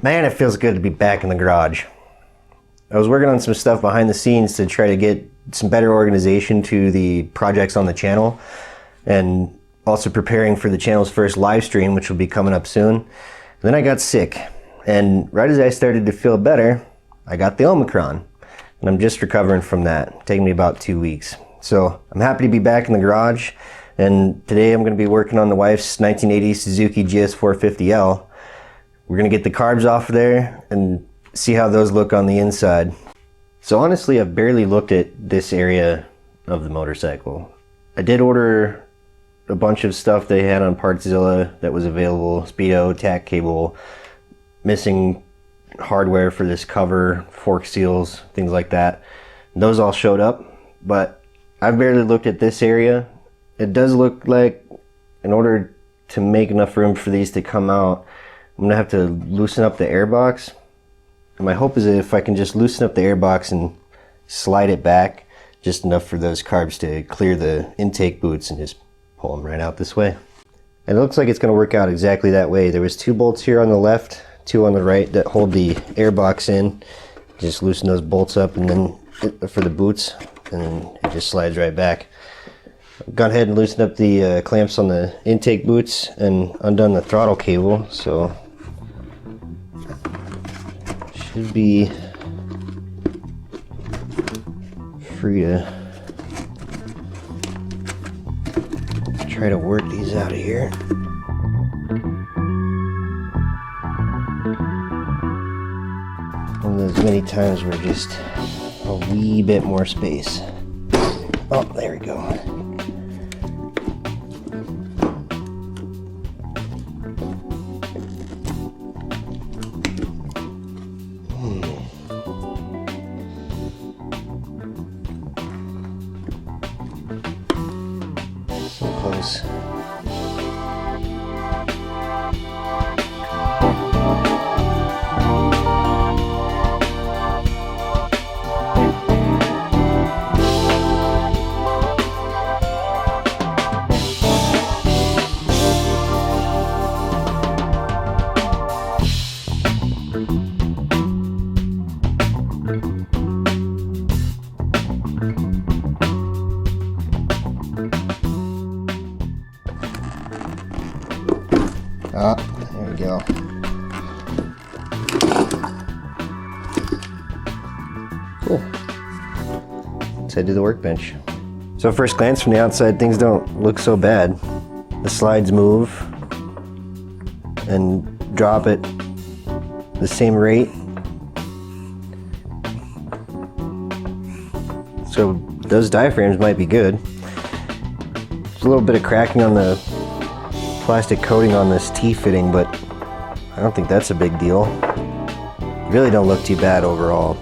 Man, it feels good to be back in the garage. I was working on some stuff behind the scenes to try to get some better organization to the projects on the channel, and also preparing for the channel's first live stream, which will be coming up soon. And then I got sick, and right as I started to feel better, I got the Omicron, and I'm just recovering from that, taking me about 2 weeks. So I'm happy to be back in the garage, and today I'm going to be working on the wife's 1980 Suzuki GS450L. We're going to get the carbs off of there and see how those look on the inside. So honestly, I've barely looked at this area of the motorcycle. I did order a bunch of stuff they had on Partzilla that was available: Speedo, tack cable, missing hardware for this cover, fork seals, things like that. Those all showed up, but I've barely looked at this area. It does look like in order to make enough room for these to come out, I'm gonna have to loosen up the airbox. And my hope is that if I can just loosen up the airbox and slide it back just enough for those carbs to clear the intake boots and just pull them right out this way. And it looks like it's gonna work out exactly that way. There was 2 bolts here on the left, 2 on the right that hold the airbox in. Just loosen those bolts up and then for the boots, and then it just slides right back. I've gone ahead and loosened up the clamps on the intake boots and undone the throttle cable, so should be free to try to work these out of here. One of those many times where just a wee bit more space. Oh, there we go. So close. Ah, there we go. Cool. Let's head to the workbench. So at first glance from the outside, things don't look so bad. The slides move and drop at the same rate. So those diaphragms might be good. There's a little bit of cracking on the plastic coating on this T-fitting, but I don't think that's a big deal. Really don't look too bad overall.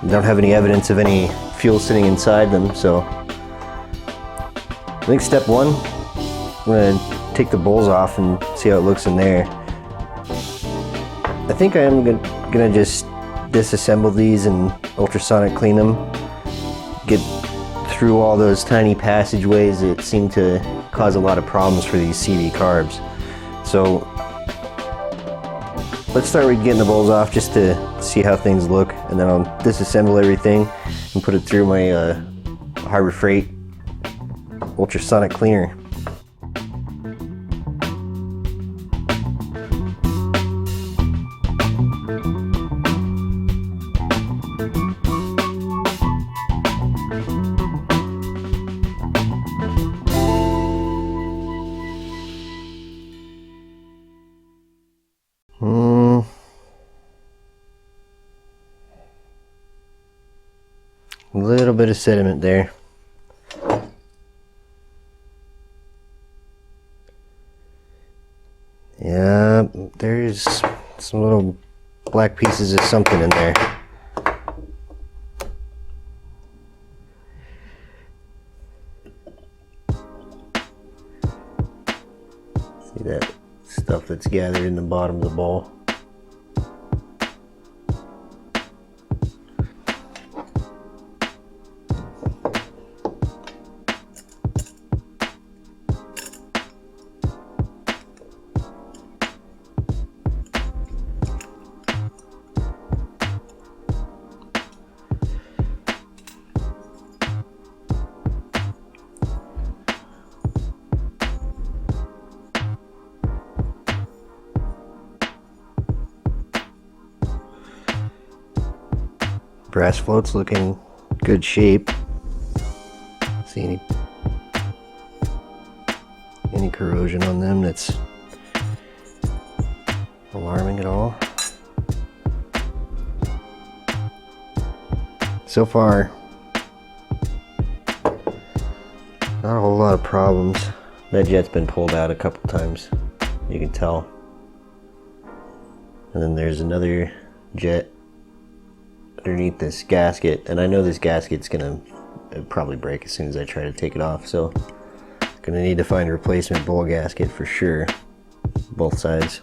Don't have any evidence of any fuel sitting inside them, so I think step one, I'm gonna take the bowls off and see how it looks in there. I think I am gonna just disassemble these and ultrasonic clean them, get through all those tiny passageways that seem to cause a lot of problems for these CV carbs. So let's start with getting the bowls off just to see how things look, and then I'll disassemble everything and put it through my Harbor Freight ultrasonic cleaner. A little bit of sediment there. Yeah, there's some little black pieces of something in there. See that stuff that's gathered in the bottom of the bowl? brass floats look in good shape. See any corrosion on them that's alarming at all. So far, not a whole lot of problems. That jet's been pulled out a couple times, you can tell. And then there's another jet underneath this gasket, and I know this gasket's gonna probably break as soon as I try to take it off, so gonna need to find a replacement bowl gasket for sure, both sides.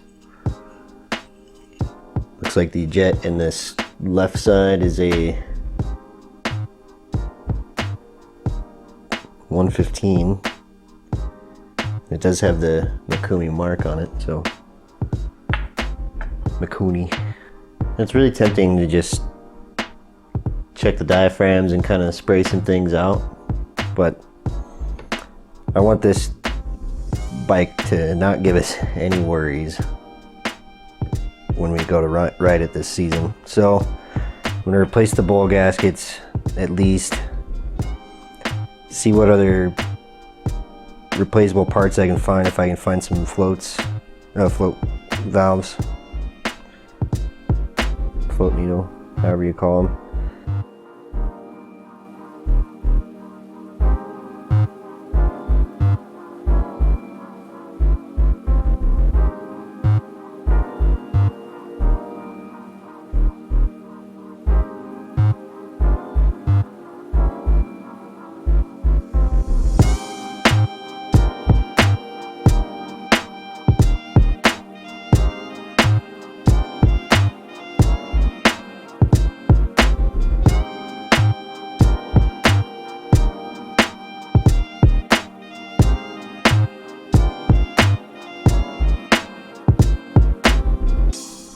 Looks like the jet in this left side is a 115. It does have the Mikuni mark on it, so Mikuni. It's really tempting to just check the diaphragms and kind of spray some things out, but I want this bike to not give us any worries when we go to ride it this season. So I'm going to replace the bowl gaskets, at least see what other replaceable parts I can find, if I can find some float valves, float needle, however you call them.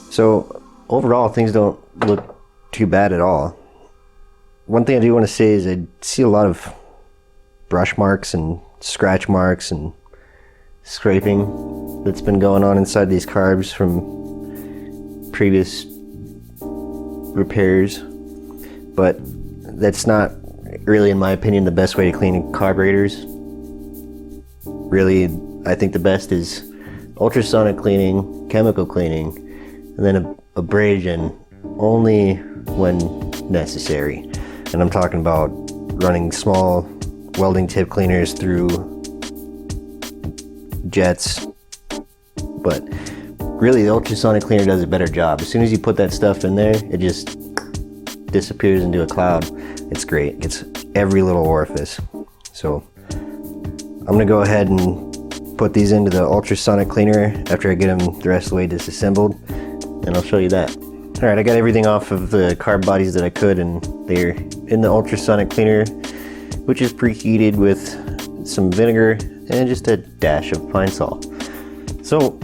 So overall, things don't look too bad at all. One thing I do want to say is I see a lot of brush marks and scratch marks and scraping that's been going on inside these carbs from previous repairs, but that's not really, in my opinion, the best way to clean carburetors. Really, I think the best is ultrasonic cleaning, chemical cleaning, and then abrasion only when necessary. And I'm talking about running small welding tip cleaners through jets, but really the ultrasonic cleaner does a better job. As soon as you put that stuff in there, it just disappears into a cloud. It's great. It gets every little orifice. So I'm gonna go ahead and put these into the ultrasonic cleaner after I get them the rest of the way disassembled, and I'll show you that. All right, I got everything off of the carb bodies that I could, and they're in the ultrasonic cleaner, which is preheated with some vinegar and just a dash of pine salt. So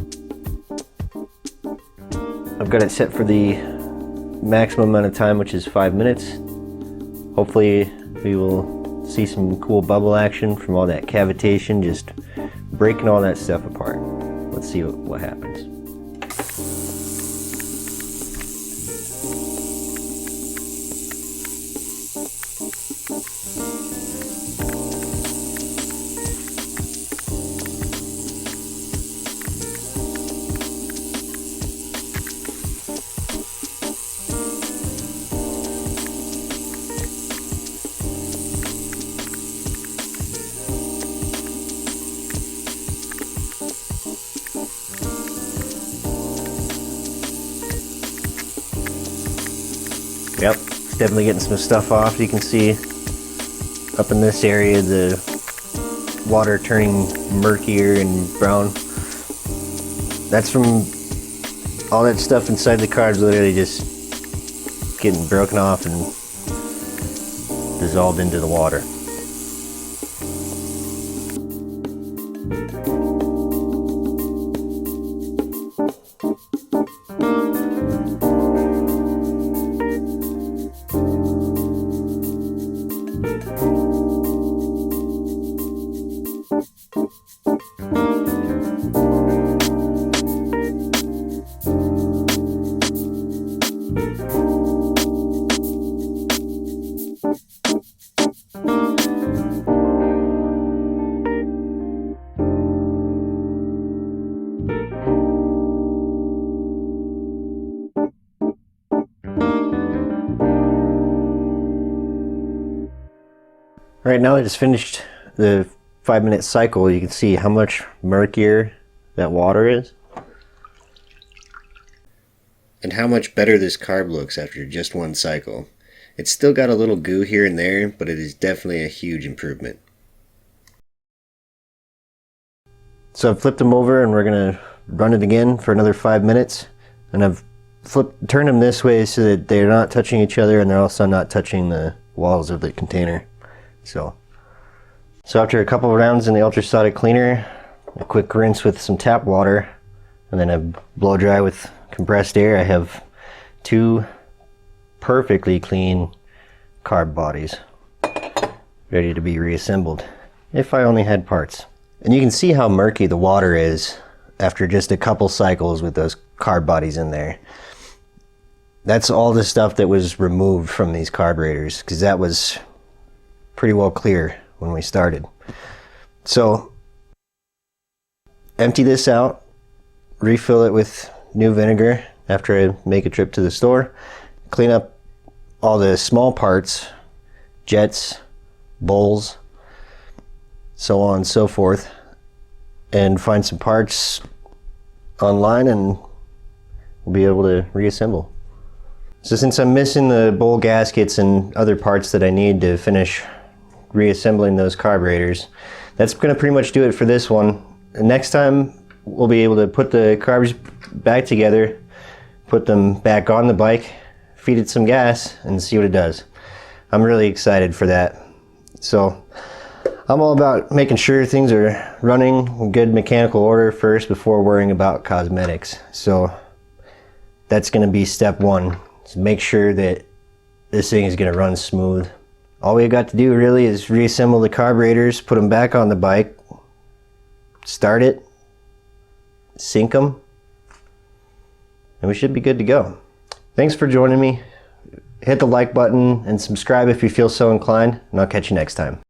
I've got it set for the maximum amount of time, which is 5 minutes. Hopefully we will see some cool bubble action from all that cavitation, just breaking all that stuff apart. Let's see what happens. Yep, it's definitely getting some stuff off. You can see up in this area the water turning murkier and brown. That's from all that stuff inside the carbs literally just getting broken off and dissolved into the water. Right now I just finished the 5-minute cycle. You can see how much murkier that water is. And how much better this carb looks after just one cycle. It's still got a little goo here and there, but it is definitely a huge improvement. So I've flipped them over and we're going to run it again for another 5 minutes. And I've turned them this way so that they're not touching each other and they're also not touching the walls of the container. So after a couple of rounds in the ultrasonic cleaner, a quick rinse with some tap water, and then a blow dry with compressed air, I have 2 perfectly clean carb bodies ready to be reassembled if I only had parts. And you can see how murky the water is after just a couple cycles with those carb bodies in there. That's all the stuff that was removed from these carburetors, because that was pretty well clear when we started. So empty this out, refill it with new vinegar after I make a trip to the store, clean up all the small parts, jets, bowls, so on and so forth, and find some parts online and we'll be able to reassemble. So since I'm missing the bowl gaskets and other parts that I need to finish reassembling those carburetors, that's going to pretty much do it for this one. And next time we'll be able to put the carbs back together, put them back on the bike, feed it some gas, and see what it does. I'm really excited for that. So I'm all about making sure things are running in good mechanical order first before worrying about cosmetics. So that's going to be step 1, is make sure that this thing is going to run smooth. All we got to do really is reassemble the carburetors, put them back on the bike, start it, sync them, and we should be good to go. Thanks for joining me. Hit the like button and subscribe if you feel so inclined, and I'll catch you next time.